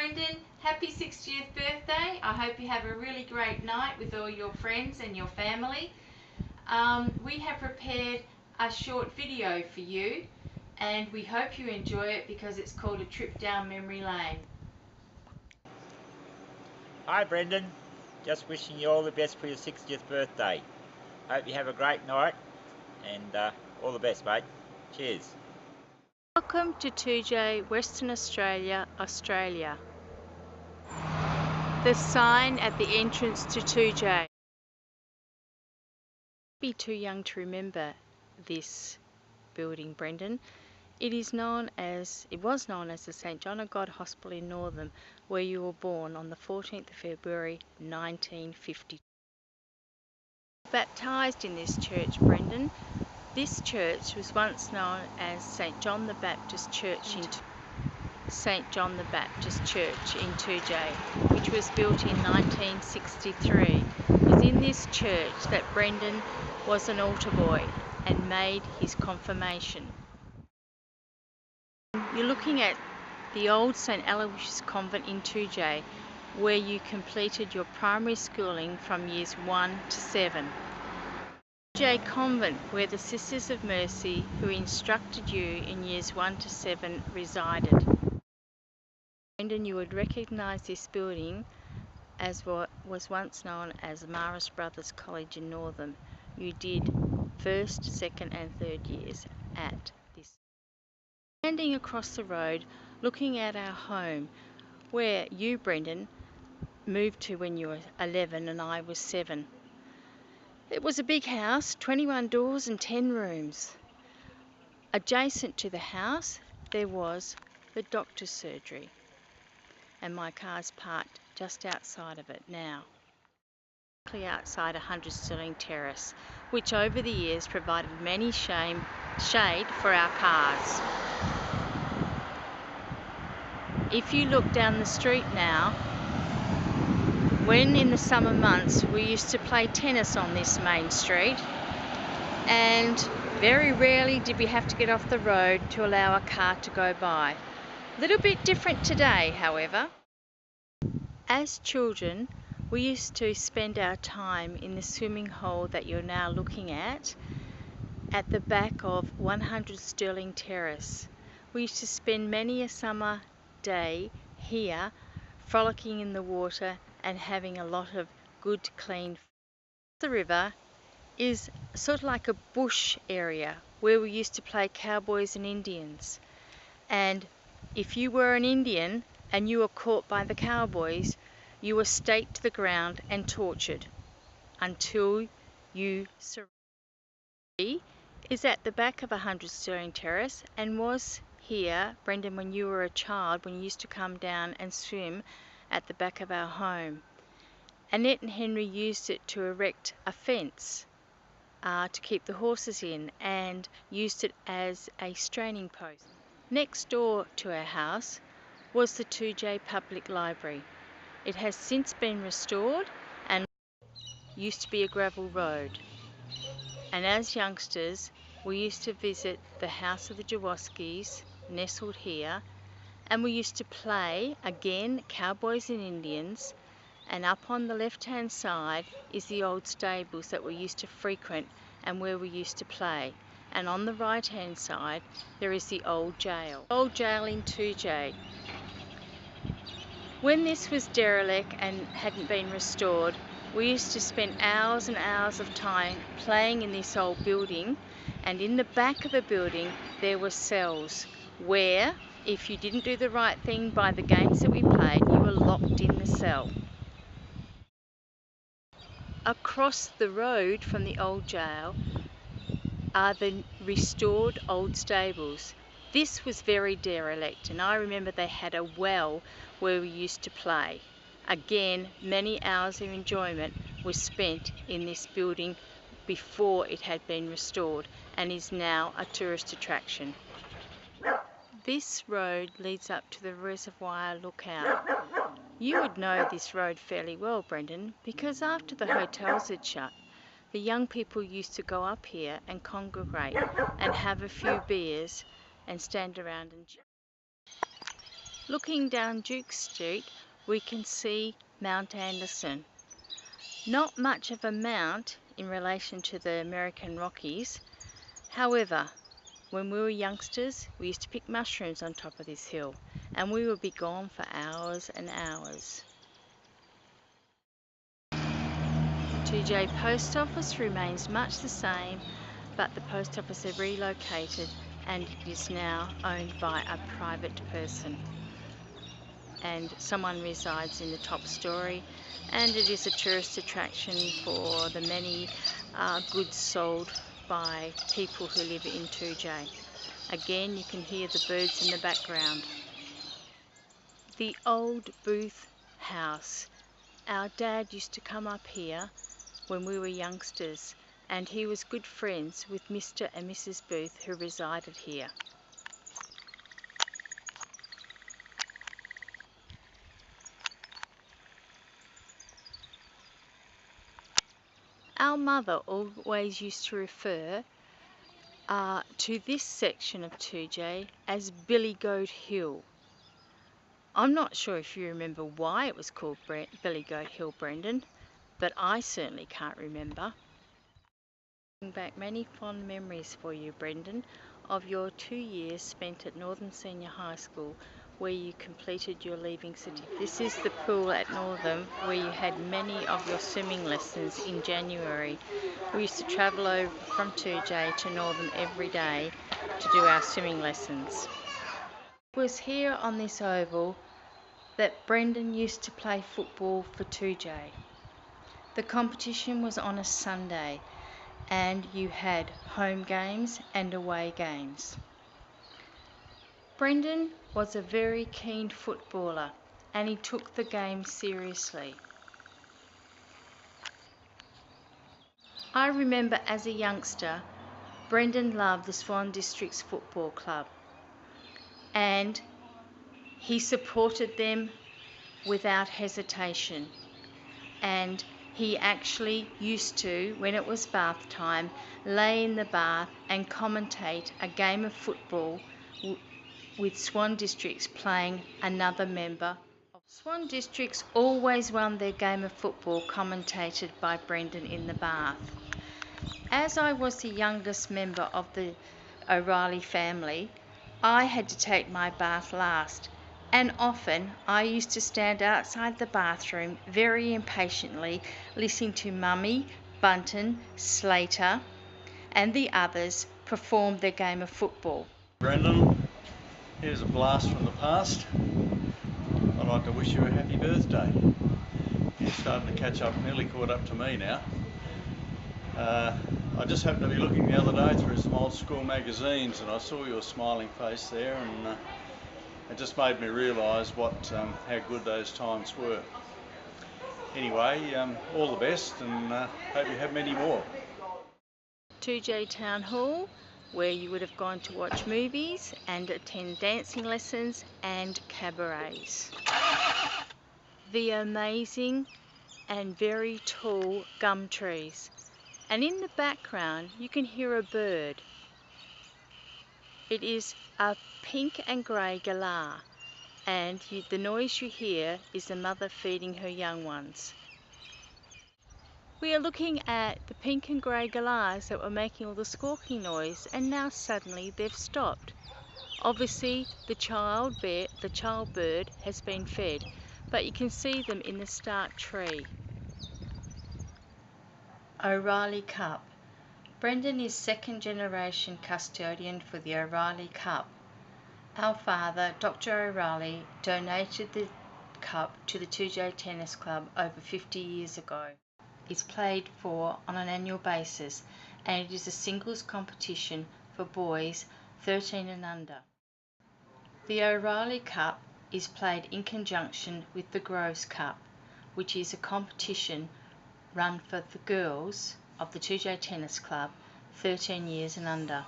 Brendan, happy 60th birthday. I hope you have a really great night with all your friends and your family. We have prepared a short video for you and we hope you enjoy it because it's called A Trip Down Memory Lane. Hi Brendan, just wishing you all the best for your 60th birthday. Hope you have a great night and all the best, mate. Cheers. Welcome to 2J, Western Australia, Australia. The sign at the entrance to 2J. Be too young to remember this building, Brendan. It was known as the St John of God Hospital in Northam, where you were born on the 14th of February 1950. Baptised in this church, Brendan. This church was once known as St John the Baptist Church in 2J, which was built in 1963. It was in this church that Brendan was an altar boy and made his confirmation. You're looking at the old St Aloysius Convent in 2J, where you completed your primary schooling from years 1 to 7. 2J Convent, where the Sisters of Mercy, who instructed you in years 1 to 7, resided. Brendan, you would recognise this building as what was once known as Marist Brothers College in Northam. You did first, second and third years at this. Standing across the road, looking at our home, where you, Brendan, moved to when you were 11 and I was 7. It was a big house, 21 doors and 10 rooms. Adjacent to the house, there was the doctor's surgery. And my car's parked just outside of it now. Outside 100 Stirling Terrace, which over the years provided many shade for our cars. If you look down the street now, when in the summer months we used to play tennis on this main street, and very rarely did we have to get off the road to allow a car to go by. A little bit different today, however. As children, we used to spend our time in the swimming hole that you're now looking at the back of 100 Stirling Terrace. We used to spend many a summer day here, frolicking in the water and having a lot of good, clean food. The river is sort of like a bush area where we used to play cowboys and Indians. And if you were an Indian and you were caught by the cowboys, you were staked to the ground and tortured until you surrendered. Is at the back of 100 Stirling Terrace and was here, Brendan, when you were a child, when you used to come down and swim at the back of our home. Annette and Henry used it to erect a fence to keep the horses in and used it as a straining post. Next door to our house was the 2J Public Library. It has since been restored and used to be a gravel road. And as youngsters, we used to visit the house of the Jawoskis, nestled here, and we used to play, again, cowboys and Indians, and up on the left-hand side is the old stables that we used to frequent and where we used to play. And on the right-hand side, there is the old jail. Old jail in 2J. When this was derelict and hadn't been restored, we used to spend hours and hours of time playing in this old building, and in the back of the building there were cells where, if you didn't do the right thing by the games that we played, you were locked in the cell. Across the road from the old jail are the restored old stables. This was very derelict, and I remember they had a well where we used to play. Again, many hours of enjoyment was spent in this building before it had been restored and is now a tourist attraction. This road leads up to the Reservoir Lookout. You would know this road fairly well, Brendan, because after the hotels had shut, the young people used to go up here and congregate and have a few beers and stand around and chat. Looking down Duke Street, we can see Mount Anderson. Not much of a mount in relation to the American Rockies. However, when we were youngsters, we used to pick mushrooms on top of this hill, and we would be gone for hours and hours. 2J Post Office remains much the same, but the post office have relocated and it is now owned by a private person. And someone resides in the top story, and it is a tourist attraction for the many goods sold by people who live in 2J. Again, you can hear the birds in the background. The old Booth house. Our dad used to come up here when we were youngsters, and he was good friends with Mr. and Mrs. Booth who resided here. Our mother always used to refer to this section of 2J as Billy Goat Hill. I'm not sure if you remember why it was called Billy Goat Hill, Brendan, but I certainly can't remember. Bring back many fond memories for you, Brendan, of your 2 years spent at Northern Senior High School where you completed your leaving certificate. This is the pool at Northern where you had many of your swimming lessons in January. We used to travel over from 2J to Northern every day to do our swimming lessons. It was here on this oval that Brendan used to play football for 2J. The competition was on a Sunday and you had home games and away games. Brendan was a very keen footballer and he took the game seriously. I remember as a youngster, Brendan loved the Swan Districts Football Club and he supported them without hesitation. And he actually used to, when it was bath time, lay in the bath and commentate a game of football with Swan Districts playing another member. Swan Districts always won their game of football commentated by Brendan in the bath. As I was the youngest member of the O'Reilly family, I had to take my bath last. And often I used to stand outside the bathroom very impatiently listening to Mummy, Bunton, Slater and the others perform their game of football. Brendan, here's a blast from the past. I'd like to wish you a happy birthday. You're starting to catch up, nearly caught up to me now. I just happened to be looking the other day through some old school magazines and I saw your smiling face there, and it just made me realise how good those times were. Anyway, all the best, and hope you have many more. 2J Town Hall, where you would have gone to watch movies and attend dancing lessons and cabarets. The amazing and very tall gum trees, and in the background you can hear a bird. It is a pink and grey galah, and the noise you hear is the mother feeding her young ones. We are looking at the pink and grey galahs that were making all the squawking noise, and now suddenly they've stopped. Obviously the child bird has been fed, but you can see them in the stark tree. O'Reilly Cup. Brendan is second generation custodian for the O'Reilly Cup. Our father, Dr. O'Reilly, donated the cup to the 2J Tennis Club over 50 years ago. It's played for on an annual basis, and it is a singles competition for boys 13 and under. The O'Reilly Cup is played in conjunction with the Groves Cup, which is a competition run for the girls of the 2J Tennis Club 13 years and under.